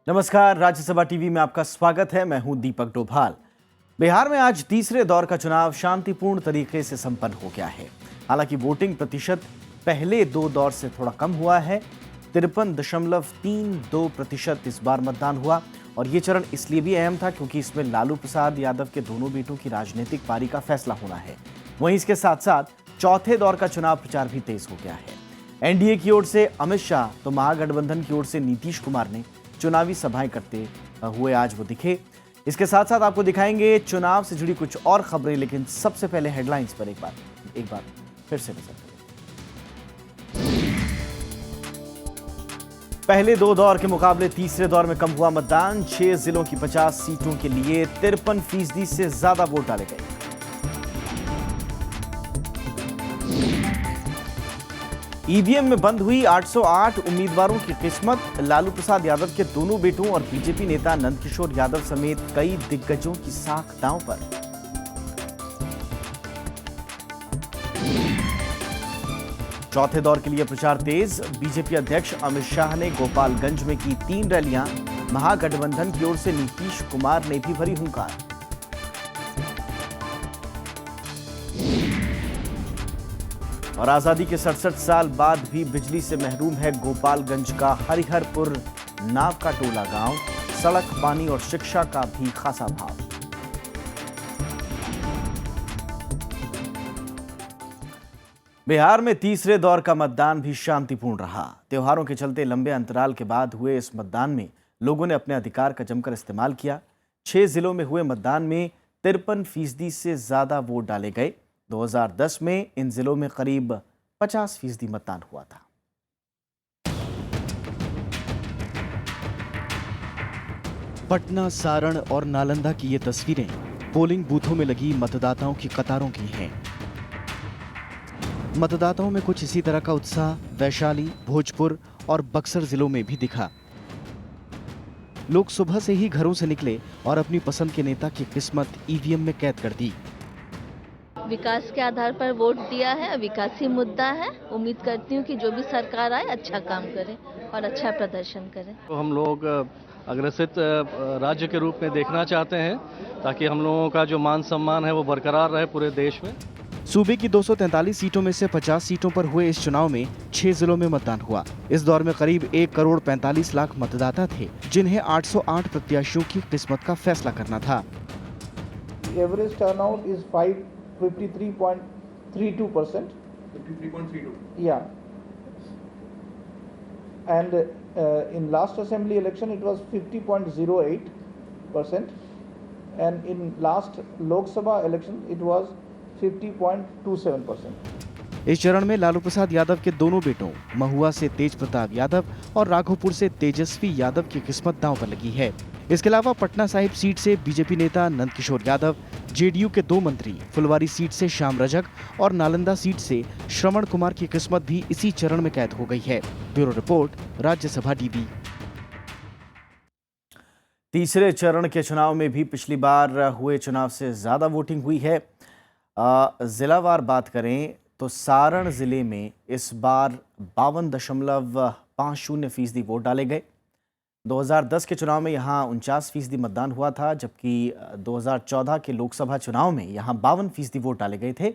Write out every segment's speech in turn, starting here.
नमस्कार, राज्यसभा टीवी में आपका स्वागत है। मैं हूं दीपक डोभाल। बिहार में आज तीसरे दौर का चुनाव शांतिपूर्ण तरीके से संपन्न हो गया है। हालांकि वोटिंग प्रतिशत पहले दो दौर से थोड़ा कम हुआ है। 53.32% इस बार मतदान हुआ और ये चरण इसलिए भी अहम था क्योंकि इसमें लालू प्रसाद यादव के दोनों बेटों की राजनीतिक पारी का फैसला होना है। वहीं इसके साथ साथ चौथे दौर का चुनाव प्रचार भी तेज हो गया है। एनडीए की ओर से अमित शाह तो महागठबंधन की ओर से नीतीश कुमार ने चुनावी सभाएं करते हुए आज वो दिखे। इसके साथ साथ आपको दिखाएंगे चुनाव से जुड़ी कुछ और खबरें, लेकिन सबसे पहले हेडलाइंस पर एक बार फिर से नजर करें। पहले दो दौर के मुकाबले तीसरे दौर में कम हुआ मतदान। 6 जिलों की 50 सीटों के लिए 53% से ज्यादा वोट डाले गए। ईवीएम में बंद हुई 808 उम्मीदवारों की किस्मत। लालू प्रसाद यादव के दोनों बेटों और बीजेपी नेता नंदकिशोर यादव समेत कई दिग्गजों की साख दांव पर। चौथे दौर के लिए प्रचार तेज। बीजेपी अध्यक्ष अमित शाह ने गोपालगंज में की 3 रैलियां। महागठबंधन की ओर से नीतीश कुमार ने भी भरी हुंकार। और आजादी के 67 साल बाद भी बिजली से महरूम है गोपालगंज का हरिहरपुर नाव का टोला गांव। सड़क, पानी और शिक्षा का भी खासा अभाव। बिहार में तीसरे दौर का मतदान भी शांतिपूर्ण रहा। त्योहारों के चलते लंबे अंतराल के बाद हुए इस मतदान में लोगों ने अपने अधिकार का जमकर इस्तेमाल किया। 6 जिलों में हुए मतदान में 53% से ज्यादा वोट डाले गए। 2010 में इन जिलों में करीब 50% मतदान हुआ था। पटना, सारण और नालंदा की ये तस्वीरें पोलिंग बूथों में लगी मतदाताओं की कतारों की हैं। मतदाताओं में कुछ इसी तरह का उत्साह वैशाली, भोजपुर और बक्सर जिलों में भी दिखा। लोग सुबह से ही घरों से निकले और अपनी पसंद के नेता की किस्मत ईवीएम में कैद कर दी। विकास के आधार पर वोट दिया है। विकासी मुद्दा है। उम्मीद करती हूँ कि जो भी सरकार आए अच्छा काम करे और अच्छा प्रदर्शन करे। तो हम लोग अग्रसित राज्य के रूप में देखना चाहते हैं ताकि हम लोगों का जो मान सम्मान है वो बरकरार रहे पूरे देश में। सूबे की 243 सीटों में से 50 सीटों पर हुए इस चुनाव में 6 जिलों में मतदान हुआ। इस दौर में करीब 1 करोड़ 45 लाख मतदाता थे, जिन्हें 808 प्रत्याशियों की किस्मत का फैसला करना था। Average turnout is 53.32%. 53.32. Yeah. And in last assembly election it was 50.08%, and in last Lok Sabha election it was 50.27%. इस चरण में लालू प्रसाद यादव के दोनों बेटों महुआ से तेज प्रताप यादव और राघोपुर से तेजस्वी यादव की किस्मत दांव पर लगी है। इसके अलावा पटना साहिब सीट से बीजेपी नेता नंदकिशोर यादव, जेडीयू के 2 मंत्री, फुलवारी सीट से श्याम रजक और नालंदा सीट से श्रवण कुमार की किस्मत भी इसी चरण में कैद हो गई है। Bureau report, Rajya Sabha TV. तीसरे चरण के चुनाव में भी पिछली बार हुए चुनाव से ज्यादा वोटिंग हुई है। जिलावार बात करें तो सारण जिले में इस बार 52.50% वोट डाले गए। 2010 के चुनाव में यहाँ 49% मतदान हुआ था, जबकि 2014 के लोकसभा चुनाव में यहाँ 52% वोट डाले गए थे।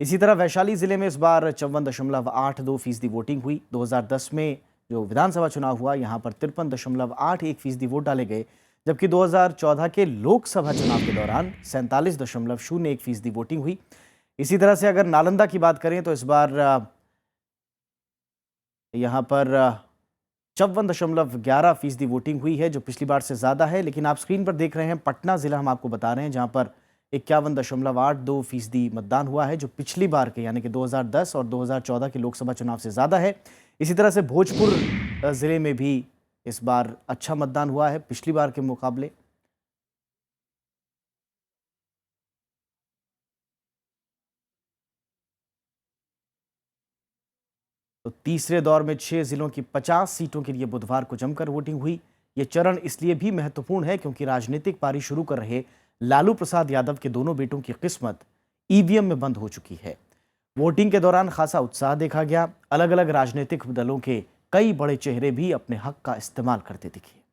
इसी तरह वैशाली जिले में इस बार 54.82% वोटिंग हुई। 2010 में जो विधानसभा चुनाव हुआ यहाँ पर 53.81% वोट डाले गए, जबकि 2014 के लोकसभा चुनाव के दौरान 47.01% वोटिंग हुई। इसी तरह से अगर नालंदा की बात करें तो इस बार यहाँ पर 54.11% वोटिंग हुई है, जो पिछली बार से ज़्यादा है। लेकिन आप स्क्रीन पर देख रहे हैं पटना ज़िला हम आपको बता रहे हैं, जहाँ पर 51.82% मतदान हुआ है, जो पिछली बार के यानी कि 2010 और 2014 के लोकसभा चुनाव से ज़्यादा है। इसी तरह से भोजपुर ज़िले में भी इस बार अच्छा मतदान हुआ है पिछली बार के मुकाबले। तो तीसरे दौर में 6 जिलों की 50 सीटों के लिए बुधवार को जमकर वोटिंग हुई। ये चरण इसलिए भी महत्वपूर्ण है क्योंकि राजनीतिक पारी शुरू कर रहे लालू प्रसाद यादव के दोनों बेटों की किस्मत ईवीएम में बंद हो चुकी है। वोटिंग के दौरान खासा उत्साह देखा गया। अलग अलग राजनीतिक दलों के कई बड़े चेहरे भी अपने हक का इस्तेमाल करते दिखे।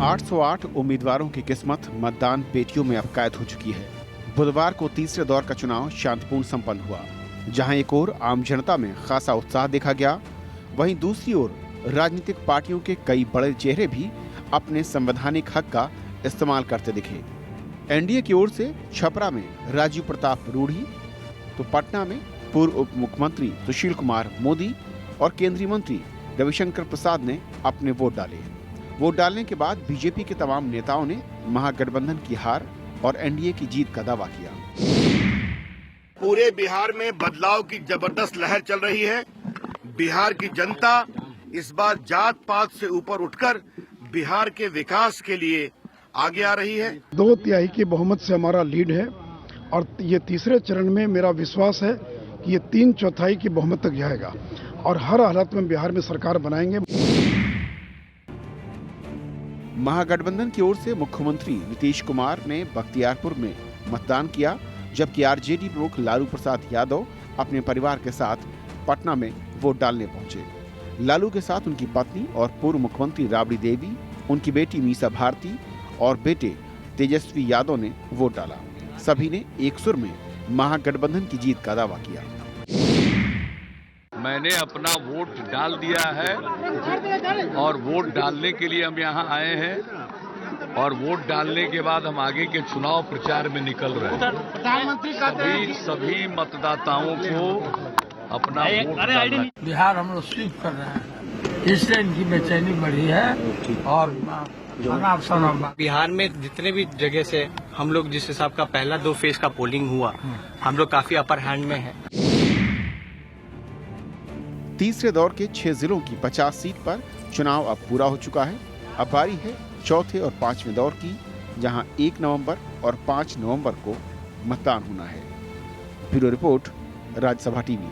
808 उम्मीदवारों की किस्मत मतदान पेटियों में अब कैद हो चुकी है। बुधवार को तीसरे दौर का चुनाव शांतिपूर्ण संपन्न हुआ, जहां एक ओर आम जनता में खासा उत्साह देखा गया, वहीं दूसरी ओर राजनीतिक पार्टियों के कई बड़े चेहरे भी अपने संवैधानिक हक का इस्तेमाल करते दिखे। एनडीए की ओर से छपरा में राजीव प्रताप रूढ़ी, तो पटना में पूर्व उप मुख्यमंत्री सुशील कुमार मोदी और केंद्रीय मंत्री रविशंकर प्रसाद ने अपने वोट डाले। वोट डालने के बाद बीजेपी के तमाम नेताओं ने महागठबंधन की हार और एनडीए की जीत का दावा किया। पूरे बिहार में बदलाव की जबरदस्त लहर चल रही है। बिहार की जनता इस बार जात पात से ऊपर उठकर बिहार के विकास के लिए आगे आ रही है। 2/3 की बहुमत से हमारा लीड है और ये तीसरे चरण में मेरा विश्वास है कि ये 3/4 की बहुमत तक जाएगा और हर हालत में बिहार में सरकार बनाएंगे। महागठबंधन की ओर से मुख्यमंत्री नीतीश कुमार ने बख्तियारपुर में मतदान किया, जबकि आरजेडी प्रमुख लालू प्रसाद यादव अपने परिवार के साथ पटना में वोट डालने पहुंचे। लालू के साथ उनकी पत्नी और पूर्व मुख्यमंत्री राबड़ी देवी, उनकी बेटी मीसा भारती और बेटे तेजस्वी यादव ने वोट डाला। सभी ने एक सुर में महागठबंधन की जीत का दावा किया। मैंने अपना वोट डाल दिया है और वोट डालने के लिए हम यहाँ आए हैं और वोट डालने के बाद हम आगे के चुनाव प्रचार में निकल रहे हैं। सभी मतदाताओं को अपना वोट डालना। बिहार हम लोग स्वीप कर रहे हैं, इसलिए इनकी बेचैनी बढ़ी है और बिहार में जितने भी जगह से हम लोग जिस हिसाब का पहला 2 फेज का पोलिंग हुआ, हम लोग काफी अपर हैंड में है। तीसरे दौर के 6 जिलों की 50 सीट पर चुनाव अब पूरा हो चुका है। अब बारी है चौथे और 5वें दौर की, जहां 1 नवंबर और 5 नवंबर को मतदान होना है। Bureau report, Rajya Sabha TV.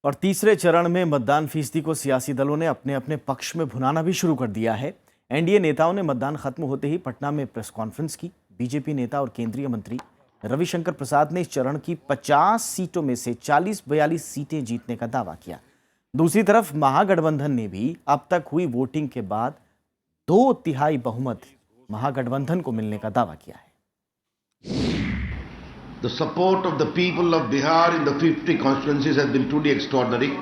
और तीसरे चरण में मतदान फीसदी को सियासी दलों ने अपने अपने पक्ष में भुनाना भी शुरू कर दिया है। एनडीए नेताओं ने मतदान खत्म होते ही पटना में प्रेस कॉन्फ्रेंस की। बीजेपी नेता और केंद्रीय मंत्री रविशंकर प्रसाद ने इस चरण की 50 सीटों में से 40-42 सीटें जीतने का दावा किया। दूसरी तरफ महागठबंधन ने भी अब तक हुई वोटिंग के बाद 2/3 बहुमत महागठबंधन को मिलने का दावा किया है। The support of the people of Bihar in the 50 constituencies has been truly extraordinary.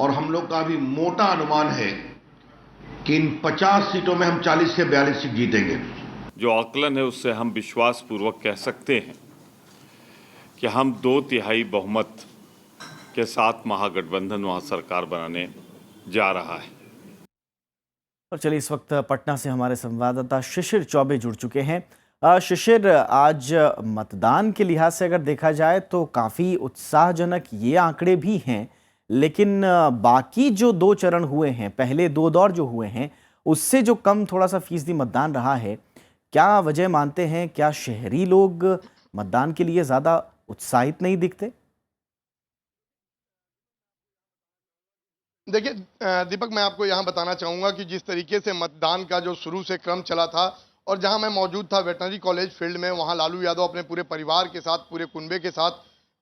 और हम लोग का भी मोटा अनुमान है कि इन 50 सीटों में हम 40 से 42 सीट जीतेंगे। जो आकलन है उससे हम विश्वास पूर्वक कह सकते हैं कि हम 2/3 बहुमत के साथ महागठबंधन वहां सरकार बनाने जा रहा है। और चलिए इस वक्त पटना से हमारे संवाददाता शिशिर चौबे जुड़ चुके हैं। शिशिर, आज मतदान के लिहाज से अगर देखा जाए तो काफ़ी उत्साहजनक ये आंकड़े भी हैं, लेकिन बाकी जो 2 चरण हुए हैं, पहले 2 दौर जो हुए हैं, उससे जो कम थोड़ा सा फीसदी मतदान रहा है, क्या वजह मानते हैं? क्या शहरी लोग मतदान के लिए ज़्यादा उत्साहित नहीं दिखते? देखिए दीपक, मैं आपको यहाँ बताना चाहूँगा कि जिस तरीके से मतदान का जो शुरू से क्रम चला था और जहाँ मैं मौजूद था वेटनरी कॉलेज फील्ड में, वहाँ लालू यादव अपने पूरे परिवार के साथ, पूरे कुनबे के साथ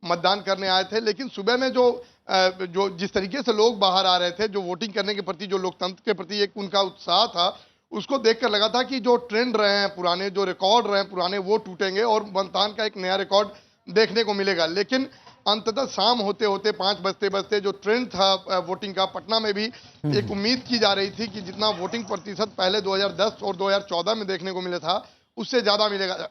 मतदान करने आए थे। लेकिन सुबह में जो जिस तरीके से लोग बाहर आ रहे थे, जो वोटिंग करने के प्रति, जो लोकतंत्र के प्रति एक उनका उत्साह था, उसको देखकर लगा था कि जो ट्रेंड रहे हैं पुराने, जो रिकॉर्ड रहे हैं पुराने, वो टूटेंगे और मतदान का एक नया रिकॉर्ड देखने को मिलेगा। लेकिन अंततः शाम होते होते 5 बजते जो ट्रेंड था वोटिंग का, पटना में भी एक उम्मीद की जा रही थी कि जितना वोटिंग प्रतिशत पहले 2010 और 2014 में देखने को मिला था, उससे ज़्यादा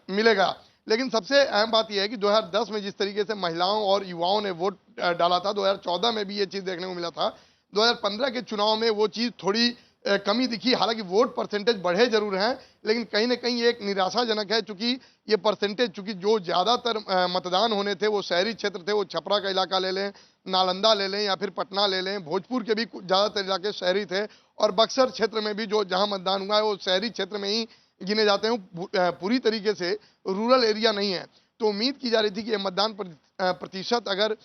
मिलेगा। लेकिन सबसे अहम बात यह है कि 2010 में जिस तरीके से महिलाओं और युवाओं ने वोट डाला था, 2014 में भी ये चीज़ देखने को मिला था। 2015 के चुनाव में वो चीज़ थोड़ी कमी दिखी। हालांकि वोट परसेंटेज बढ़े जरूर हैं, लेकिन कहीं ना कहीं एक निराशाजनक है, चूंकि ये परसेंटेज, चूंकि जो ज़्यादातर मतदान होने थे वो शहरी क्षेत्र थे। वो छपरा का इलाका ले लें, नालंदा ले लें या फिर पटना ले लें, भोजपुर के भी ज़्यादातर इलाके शहरी थे और बक्सर क्षेत्र में भी जो जहाँ मतदान हुआ है वो शहरी क्षेत्र में ही गिने जाते हैं, पूरी तरीके से रूरल एरिया नहीं है। तो उम्मीद की जा रही थी कि ये मतदान प्रतिशत अगर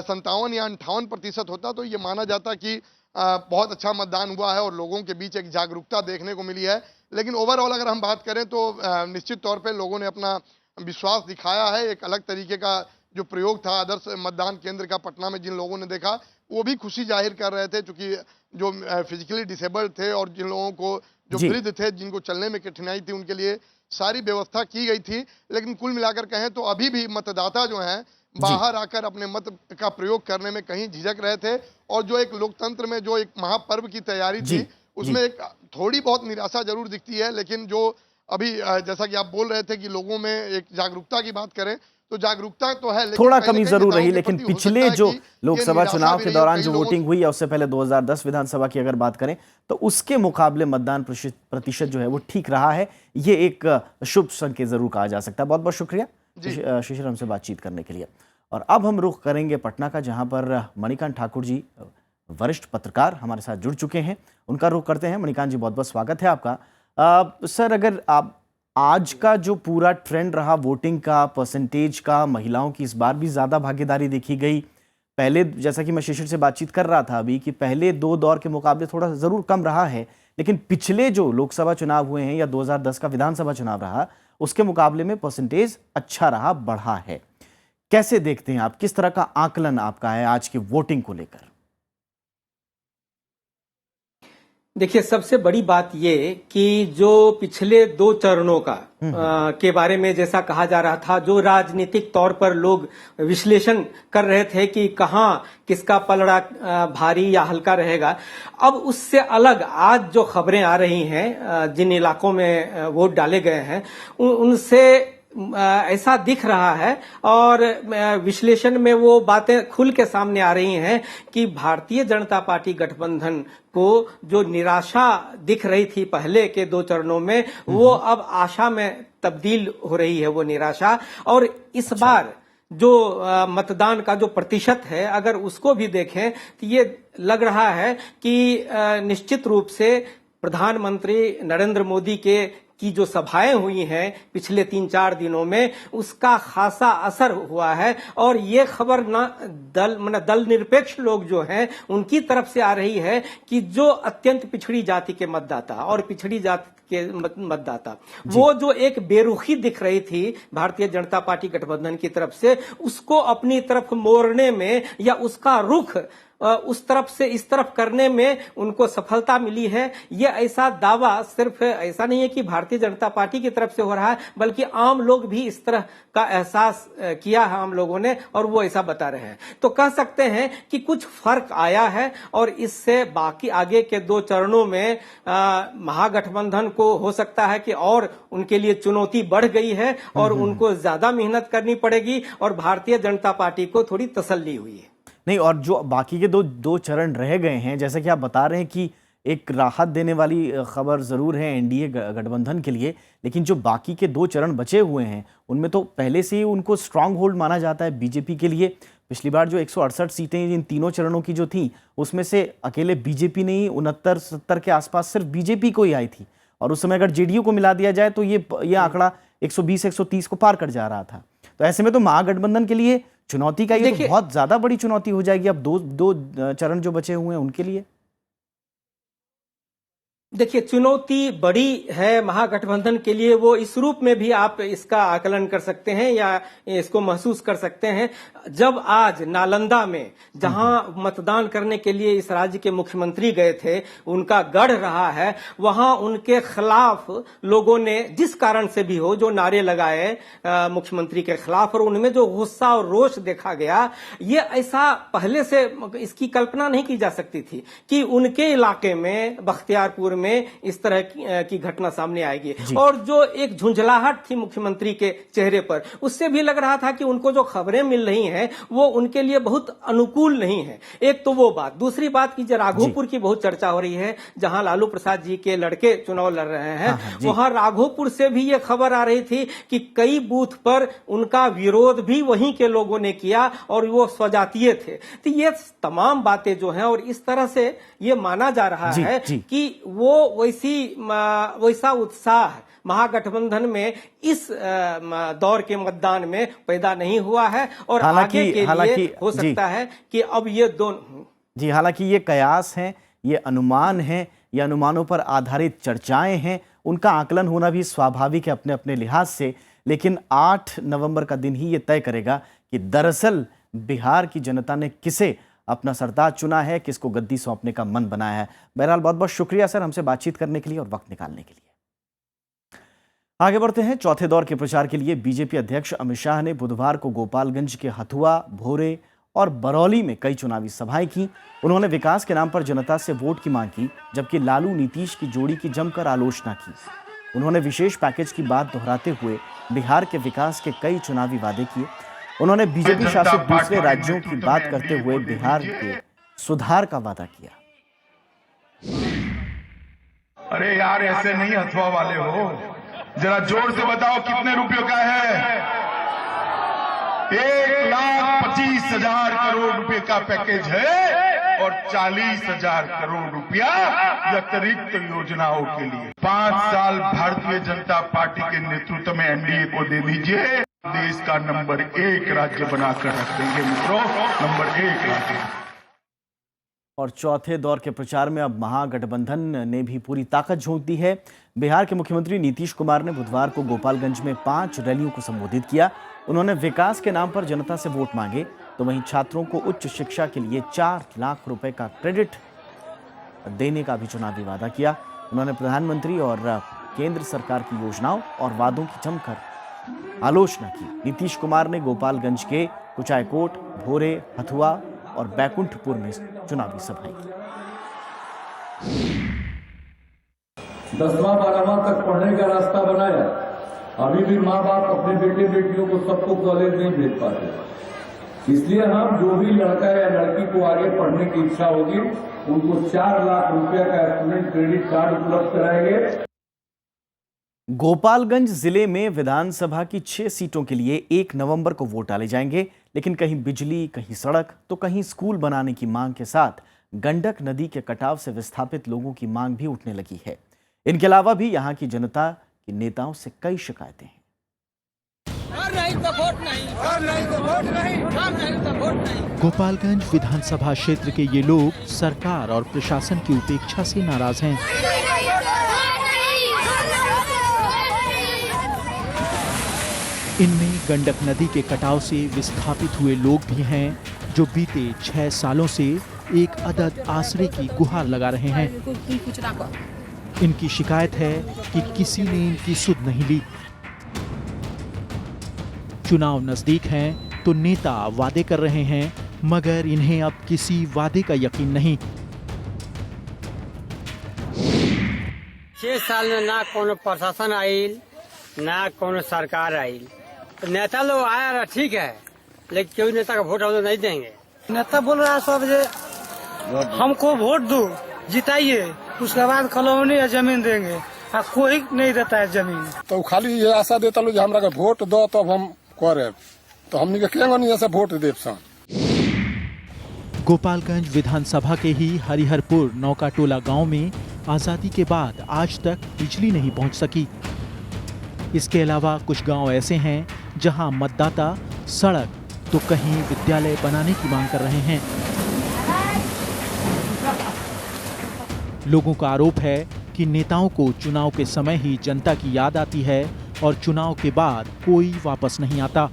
57 या 58% होता तो ये माना जाता कि बहुत अच्छा मतदान हुआ है और लोगों के बीच एक जागरूकता देखने को मिली है। लेकिन ओवरऑल अगर हम बात करें तो निश्चित तौर पे लोगों ने अपना विश्वास दिखाया है। एक अलग तरीके का जो प्रयोग था आदर्श मतदान केंद्र का पटना में जिन लोगों ने देखा, वो भी खुशी जाहिर कर रहे थे, चूंकि जो फिजिकली डिसेबल्ड थे और जिन लोगों को जो वृद्ध थे, जिनको चलने में कठिनाई थी, उनके लिए सारी व्यवस्था की गई थी। लेकिन कुल मिलाकर कहें तो अभी भी मतदाता जो हैं बाहर आकर अपने मत का प्रयोग करने में कहीं झिझक रहे थे, और जो एक लोकतंत्र में जो एक महापर्व की तैयारी थी उसमें एक थोड़ी बहुत निराशा जरूर दिखती है। लेकिन जो अभी जैसा कि आप बोल रहे थे कि लोगों में एक जागरूकता की बात करें, तो जागरूकता तो है, लेकिन थोड़ा कमी जरूर रही। लेकिन पिछले जो लोकसभा चुनाव के दौरान जो वोटिंग हुई या उससे पहले 2010 विधानसभा की अगर बात करें तो उसके मुकाबले मतदान प्रतिशत जो है वो ठीक रहा है। ये एक शुभ संकेत जरूर कहा जा सकता है। बहुत बहुत शुक्रिया शिशिर हमसे बातचीत करने के लिए। और अब हम रुख करेंगे पटना का, जहां पर मणिकांत ठाकुर जी वरिष्ठ पत्रकार हमारे साथ जुड़ चुके हैं। उनका रुख करते हैं। मणिकांत जी, बहुत बहुत स्वागत है आपका। सर, अगर आप आज का जो पूरा ट्रेंड रहा वोटिंग का, परसेंटेज का, महिलाओं की इस बार भी ज़्यादा भागीदारी देखी गई। पहले जैसा कि मैं शिशिर से बातचीत कर रहा था अभी कि पहले 2 दौर के मुकाबले थोड़ा ज़रूर कम रहा है, लेकिन पिछले जो लोकसभा चुनाव हुए हैं या 2010 का विधानसभा चुनाव रहा, उसके मुकाबले में परसेंटेज अच्छा रहा, बढ़ा है। कैसे देखते हैं आप, किस तरह का आकलन आपका है आज की वोटिंग को लेकर? देखिए, सबसे बड़ी बात ये कि जो पिछले 2 चरणों का के बारे में जैसा कहा जा रहा था, जो राजनीतिक तौर पर लोग विश्लेषण कर रहे थे कि कहां किसका पलड़ा भारी या हल्का रहेगा, अब उससे अलग आज जो खबरें आ रही हैं, जिन इलाकों में वोट डाले गए हैं उनसे ऐसा दिख रहा है और विश्लेषण में वो बातें खुल के सामने आ रही हैं कि भारतीय जनता पार्टी गठबंधन को जो निराशा दिख रही थी पहले के 2 चरणों में, वो अब आशा में तब्दील हो रही है वो निराशा। और इस बार जो मतदान का जो प्रतिशत है, अगर उसको भी देखें तो ये लग रहा है कि निश्चित रूप से प्रधानमंत्री नरेंद्र मोदी की जो सभाएं हुई हैं पिछले 3-4 दिनों में, उसका खासा असर हुआ है। और ये खबर दल निरपेक्ष लोग जो हैं उनकी तरफ से आ रही है कि जो अत्यंत पिछड़ी जाति के मतदाता और पिछड़ी जाति के मतदाता, वो जो एक बेरुखी दिख रही थी भारतीय जनता पार्टी गठबंधन की तरफ से, उसको अपनी तरफ मोड़ने में या उसका रुख उस तरफ से इस तरफ करने में उनको सफलता मिली है। ये ऐसा दावा सिर्फ ऐसा नहीं है कि भारतीय जनता पार्टी की तरफ से हो रहा है, बल्कि आम लोग भी इस तरह का एहसास किया है आम लोगों ने, और वो ऐसा बता रहे हैं। तो कह सकते हैं कि कुछ फर्क आया है, और इससे बाकी आगे के 2 चरणों में महागठबंधन को हो सकता है कि और उनके लिए चुनौती बढ़ गई है और उनको ज्यादा मेहनत करनी पड़ेगी, और भारतीय जनता पार्टी को थोड़ी तसल्ली हुई है। नहीं, और जो बाकी के दो चरण रह गए हैं, जैसे कि आप बता रहे हैं कि एक राहत देने वाली खबर ज़रूर है एनडीए गठबंधन के लिए, लेकिन जो बाकी के 2 चरण बचे हुए हैं उनमें तो पहले से ही उनको स्ट्रांग होल्ड माना जाता है बीजेपी के लिए। पिछली बार जो 168 सीटें इन तीनों चरणों की जो थी, उसमें से अकेले बीजेपी ने ही 69-70 के आसपास सिर्फ बीजेपी को ही आई थी, और उस समय अगर जेडीयू को मिला दिया जाए तो ये आंकड़ा 120-130 को पार कर जा रहा था। तो ऐसे में तो महागठबंधन के लिए चुनौती का ये तो बहुत ज्यादा बड़ी चुनौती हो जाएगी अब दो चरण जो बचे हुए हैं उनके लिए। देखिए, चुनौती बड़ी है महागठबंधन के लिए, वो इस रूप में भी आप इसका आकलन कर सकते हैं या इसको महसूस कर सकते हैं। जब आज नालंदा में, जहां मतदान करने के लिए इस राज्य के मुख्यमंत्री गए थे, उनका गढ़ रहा है, वहां उनके खिलाफ लोगों ने जिस कारण से भी हो जो नारे लगाए मुख्यमंत्री के खिलाफ, और उनमें जो गुस्सा और रोष देखा गया, ये ऐसा पहले से इसकी कल्पना नहीं की जा सकती थी कि उनके इलाके में बख्तियारपुर में इस तरह की घटना सामने आएगी। और जो एक झुंझलाहट थी मुख्यमंत्री के चेहरे पर, उससे भी लग रहा था कि उनको जो खबरें मिल रही हैं वो उनके लिए बहुत अनुकूल नहीं है। एक तो वो बात, दूसरी बात की राघोपुर की बहुत चर्चा हो रही है, जहां लालू प्रसाद जी के लड़के चुनाव लड़ रहे हैं, वहां राघोपुर से भी ये खबर आ रही थी कि कई बूथ पर उनका विरोध भी वहीं के लोगों ने किया और वो स्वजातीय थे। तो ये तमाम बातें जो हैं, और इस तरह से ये माना जा रहा है कि वो वैसा उत्साह महागठबंधन में इस दौर के मतदान में पैदा नहीं हुआ है, और आगे के लिए हो सकता है कि अब ये दोनों हालांकि ये कयास हैं, ये अनुमान हैं, ये अनुमानों पर आधारित चर्चाएं हैं, उनका आकलन होना भी स्वाभाविक है अपने अपने लिहाज से। लेकिन 8 नवंबर का दिन ही ये तय करेगा कि दरअसल बिहार की जनता ने किसे अपना सरताज चुना है, किसको गद्दी सौंपने का मन बनाया है। बहरहाल बहुत बहुत शुक्रिया सर हमसे बातचीत करने के लिए और वक्त निकालने के लिए। आगे बढ़ते हैं। चौथे दौर के प्रचार के लिए बीजेपी अध्यक्ष अमित शाह ने बुधवार को गोपालगंज के हथुआ, भोरे और बरौली में कई चुनावी सभाएं की। उन्होंने विकास के नाम पर जनता से वोट की मांग की, जबकि लालू नीतीश की जोड़ी की जमकर आलोचना की। उन्होंने विशेष पैकेज की बात दोहराते हुए बिहार के विकास के कई चुनावी वादे किए। उन्होंने बीजेपी शासित दूसरे राज्यों की बात करते हुए बिहार के सुधार का वादा किया। अरे यार ऐसे नहीं हथुआ वाले हो, जरा जोर से बताओ कितने रुपयों का है? 1,25,000 करोड़ रुपए का पैकेज है और 40,000 करोड़ रुपया अतिरिक्त योजनाओं के लिए। 5 साल भारतीय जनता पार्टी के नेतृत्व में एनडीए को दे दीजिए, देश का नंबर 1 राज्य बनाकर रख देंगे मित्रों, नंबर 1 राज्य। और चौथे दौर के प्रचार में अब महागठबंधन ने भी पूरी ताकत झोंक दी है। बिहार के मुख्यमंत्री नीतीश कुमार ने बुधवार को गोपालगंज में 5 रैलियों को संबोधित किया। उन्होंने विकास के नाम पर जनता से वोट मांगे, तो वहीं छात्रों को उच्च शिक्षा के लिए 4 लाख रुपए का क्रेडिट देने का भी चुनावी वादा किया। उन्होंने प्रधानमंत्री और केंद्र सरकार की योजनाओं और वादों की जमकर आलोचना की। नीतीश कुमार ने गोपालगंज के कुचायकोट, भोरे, हथुआ और बैकुंठपुर में चुनावी सभाएं की। 10वां 12वां तक पढ़ने का रास्ता बनाया। अभी भी माँ बाप अपने बेटे बेटियों को सबको कॉलेज नहीं भेज पाते, इसलिए हम जो भी लड़का या लड़की को आगे पढ़ने की इच्छा होगी उनको 4 लाख रुपया का स्टूडेंट क्रेडिट कार्ड उपलब्ध कराएंगे। गोपालगंज जिले में विधानसभा की 6 सीटों के लिए 1 नवंबर को वोट डाले जाएंगे, लेकिन कहीं बिजली, कहीं सड़क तो कहीं स्कूल बनाने की मांग के साथ गंडक नदी के कटाव से विस्थापित लोगों की मांग भी उठने लगी है। इनके अलावा भी यहाँ की जनता के नेताओं से कई शिकायतें हैं। गोपालगंज विधानसभा क्षेत्र के ये लोग सरकार और प्रशासन की उपेक्षा से नाराज हैं। इनमें गंडक नदी के कटाव से विस्थापित हुए लोग भी हैं, जो बीते 6 सालों से एक अदद आश्रय की गुहार लगा रहे हैं। इनकी शिकायत है कि किसी ने इनकी सुध नहीं ली। चुनाव नजदीक हैं तो नेता वादे कर रहे हैं, मगर इन्हें अब किसी वादे का यकीन नहीं। 6 साल में ना कोनो प्रशासन आयल, ना कोनो सरकार आयल। नेता लोग आया ठीक है, लेकिन कोई नेता का वोट हम नहीं देंगे। नेता बोल रहा है सब हमको वोट दो, जिताइए, उसके बाद कॉलोनी या जमीन देंगे। कोई नहीं देता है जमीन, तो खाली ये आशा देता लो हमरा के वोट दो तब हम करे, तो हमने के ऐसे वोट देव सन। गोपालगंज विधानसभा के ही हरिहरपुर नौकाटोला गांव में आजादी के बाद आज तक बिजली नहीं पहुंच सकी। इसके अलावा कुछ गांव ऐसे हैं जहां मतदाता सड़क तो कहीं विद्यालय बनाने की मांग कर रहे हैं। लोगों का आरोप है कि नेताओं को चुनाव के समय ही जनता की याद आती है और चुनाव के बाद कोई वापस नहीं आता।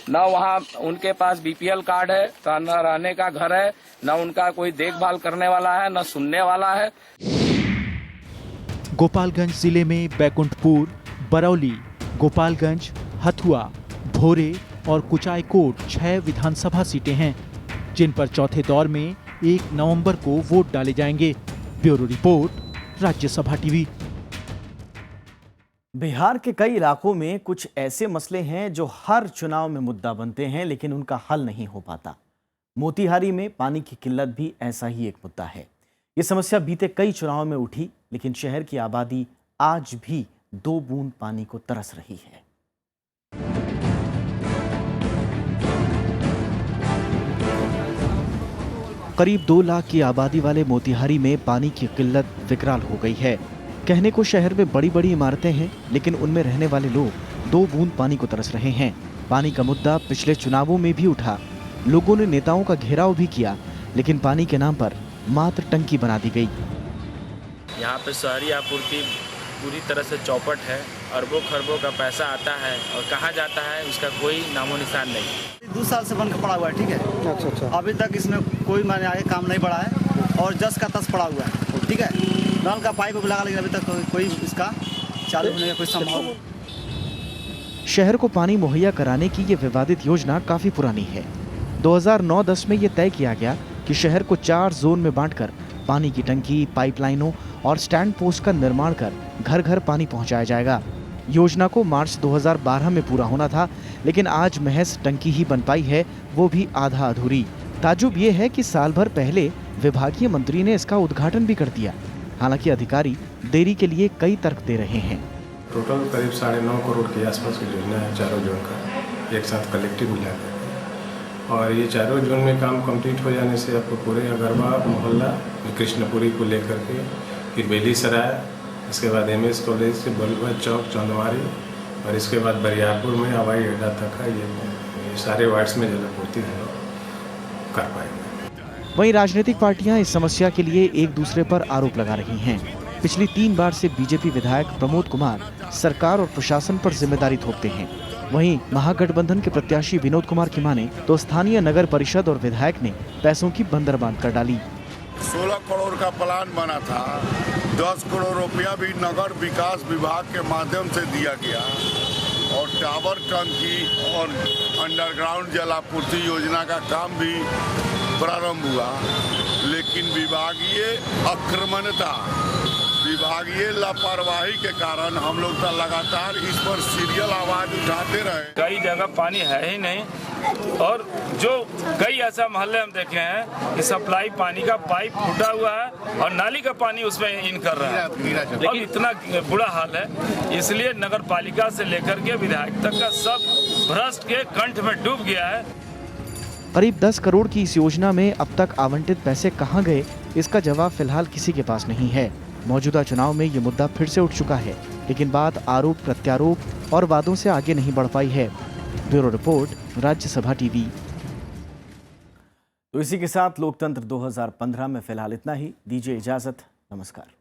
न वहाँ उनके पास बीपीएल कार्ड है, न रहने का घर है, न उनका कोई देखभाल करने वाला है, न सुनने वाला है। गोपालगंज जिले में बैकुंठपुर, बरौली, गोपालगंज, हथुआ, भोरे और कुचायकोट 6 विधानसभा सीटें हैं, जिन पर चौथे दौर में 1 नवंबर को वोट डाले जाएंगे। Bureau report, Rajya Sabha TV. Bihar के कई इलाकों में कुछ ऐसे मसले हैं जो हर चुनाव में मुद्दा बनते हैं, लेकिन उनका हल नहीं हो पाता। मोतिहारी में पानी की किल्लत भी ऐसा ही एक मुद्दा है। ये समस्या बीते कई चुनावों में उठी, लेकिन शहर की आबादी आज भी 2 बूंद पानी को तरस रही है। करीब 2 लाख की आबादी वाले मोतिहारी में पानी की किल्लत विकराल हो गई है। कहने को शहर में बड़ी बड़ी इमारतें हैं, लेकिन उनमें रहने वाले लोग 2 बूंद पानी को तरस रहे हैं। पानी का मुद्दा पिछले चुनावों में भी उठा। लोगों ने नेताओं का घेराव भी किया, लेकिन पानी के नाम पर मात्र टंकी बना दी गई। यहाँ पे शहरी आपूर्ति पूरी तरह से चौपट है। अरबों खरबों का पैसा आता है और कहाँ जाता है उसका कोई नामो निशान नहीं। 2 साल से बन के पड़ा हुआ है, ठीक है। अच्छा। अभी तक इसमें कोई माने आगे काम नहीं बढ़ा है और जस का तस पड़ा हुआ है, ठीक है। नल का पाइप लगा, लेकिन अभी तक कोई इसका चालू होने का कोई संभावना। शहर को पानी मुहैया कराने की ये विवादित योजना काफी पुरानी है। 2009-10 में ये तय किया गया कि शहर को 4 जोन में बांटकर पानी की टंकी, पाइपलाइनों और स्टैंड पोस्ट का निर्माण कर घर घर पानी पहुंचाया जाएगा। योजना को मार्च 2012 में पूरा होना था, लेकिन आज महज टंकी ही बन पाई है, वो भी आधा अधूरी। ताजुब ये है कि साल भर पहले विभागीय मंत्री ने इसका उद्घाटन भी कर दिया। हालांकि अधिकारी देरी के लिए कई तर्क दे रहे हैं। टोटल करीब 9.5 करोड़ के आसपास की योजना है चारों जोन का, एक साथ कलेक्टिव मिलाकर। और ये चारों जोन में काम कंप्लीट हो जाने से आपको पूरे अगरबा मोहल्ला, कृष्णपुरी को लेकर के फिर बेलीसराय, इसके बाद MS कॉलेज से बलुआ चौक, चंदवारी और इसके बाद बरियारपुर में हवाई अड्डा तक है। ये सारे वार्ड्स में जलापूर्ति हम लोग कर पाएंगे। वहीं राजनीतिक पार्टियां इस समस्या के लिए एक दूसरे पर आरोप लगा रही हैं। पिछली 3 बार से बीजेपी विधायक प्रमोद कुमार सरकार और प्रशासन पर जिम्मेदारी थोपते हैं। वहीं महागठबंधन के प्रत्याशी विनोद कुमार की माने तो स्थानीय नगर परिषद और विधायक ने पैसों की बंदरबांट कर डाली। 16 करोड़ का प्लान बना था, 10 करोड़ रुपया भी नगर विकास विभाग के माध्यम से दिया गया और टावर टंकी और अंडरग्राउंड जलापूर्ति योजना का काम भी प्रारंभ हुआ, लेकिन विभागीय अक्रमणता, विभागीय लापरवाही के कारण हम लोग तो लगातार इस पर सीरियल आवाज उठाते रहे। कई जगह पानी है ही नहीं और जो कई ऐसा मोहल्ले हम देखे हैं कि सप्लाई पानी का पाइप फूटा हुआ है और नाली का पानी उसमें इन कर रहा है। लेकिन इतना बुरा हाल है, इसलिए नगर पालिका से लेकर के विधायक तक का सब भ्रष्ट के कंठ में डूब गया है। करीब 10 करोड़ की इस योजना में अब तक आवंटित पैसे कहां गए, इसका जवाब फिलहाल किसी के पास नहीं है। मौजूदा चुनाव में ये मुद्दा फिर से उठ चुका है, लेकिन बात आरोप प्रत्यारोप और वादों से आगे नहीं बढ़ पाई है। Bureau report, Rajya Sabha TV. तो इसी के साथ लोकतंत्र 2015 में फिलहाल इतना ही। दीजिए इजाजत, नमस्कार।